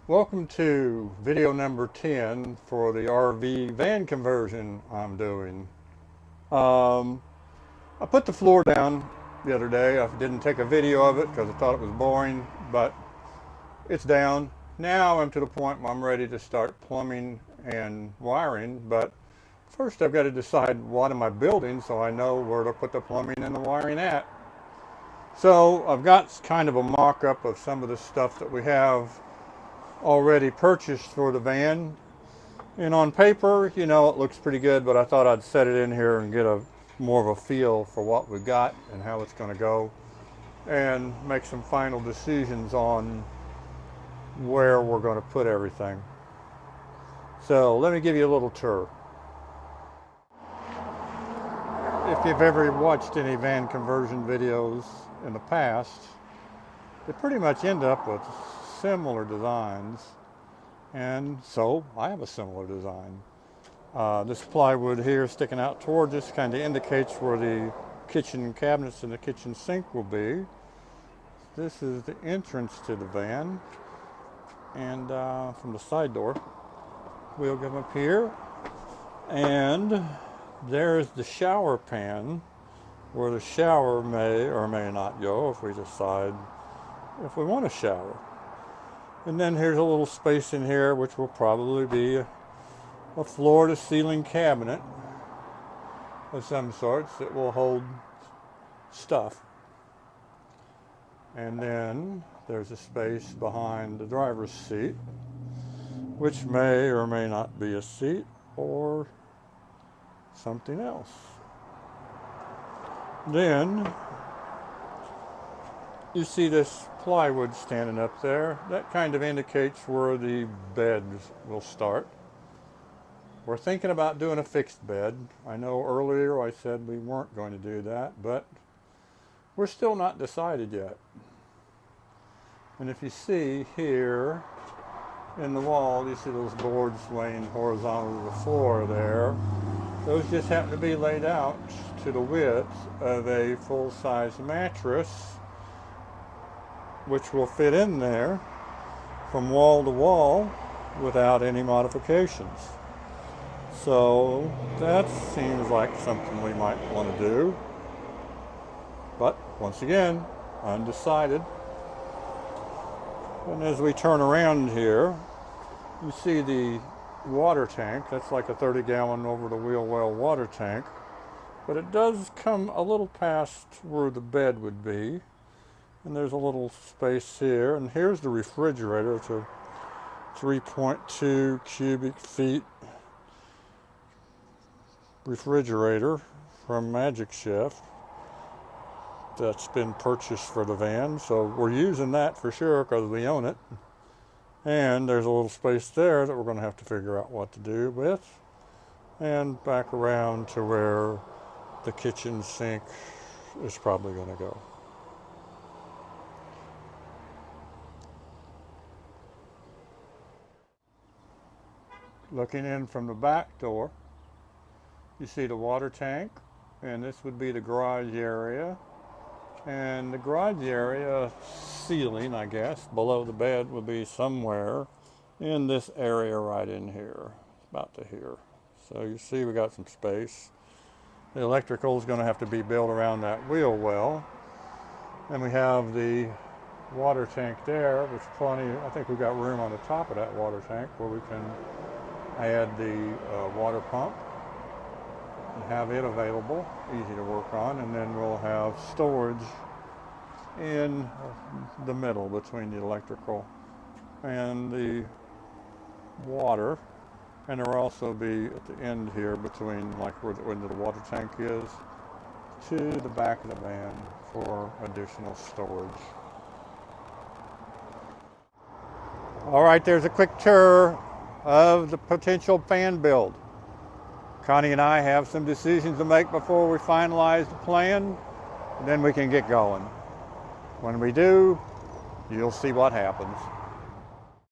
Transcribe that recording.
Welcome to video number 10 for the RV van conversion I'm doing. I put the floor down the other day. I didn't take a video of it because I thought it was boring, but it's down. Now I'm to the point where I'm ready to start plumbing and wiring, but first I've got to decide what am I building so I know where to put the plumbing and the wiring at. So I've got kind of a mock-up of some of the stuff that we have already purchased for the van, and on paper, it looks pretty good, but I thought I'd set it in here and get more of a feel for what we've got and how it's going to go, and make some final decisions on where we're going to put everything. So let me give you a little tour. If you've ever watched any van conversion videos in the past, they pretty much end up with similar designs, and so I have a similar design. This plywood here sticking out towards us kind of indicates where the kitchen cabinets and the kitchen sink will be. This is the entrance to the van, and from the side door we'll come up here, and there's the shower pan where the shower may or may not go if we decide if we want to shower. And then here's a little space in here which will probably be a floor to ceiling cabinet of some sorts that will hold stuff. And then there's a space behind the driver's seat, which may or may not be a seat or something else. Then you see this plywood standing up there. That kind of indicates where the beds will start. We're thinking about doing a fixed bed. I know earlier I said we weren't going to do that, but we're still not decided yet. And if you see here in the wall, you see those boards laying horizontal to the floor there. Those just happen to be laid out to the width of a full-size mattress, which will fit in there from wall to wall without any modifications. So that seems like something we might want to do. But once again, undecided. And as we turn around here, you see the water tank. That's like a 30-gallon over-the-wheel well water tank. But it does come a little past where the bed would be. And there's a little space here, and here's the refrigerator. It's a 3.2 cubic feet refrigerator from Magic Chef that's been purchased for the van, so we're using that for sure because we own it. And there's a little space there that we're going to have to figure out what to do with, and back around to where the kitchen sink is probably going to go. Looking in from the back door, you see the water tank, and this would be the garage area. And the garage area ceiling, I guess, below the bed would be somewhere in this area right in here, about to here. So you see we got some space. The electrical is going to have to be built around that wheel well. And we have the water tank there, which plenty, I think we've got room on the top of that water tank where we can add the water pump and have it available, easy to work on, and then we'll have storage in the middle between the electrical and the water, and there will also be at the end here between like where the water tank is to the back of the van for additional storage. All right, there's a quick tour of the potential fan build. Connie and I have some decisions to make before we finalize the plan, and then we can get going. When we do, you'll see what happens.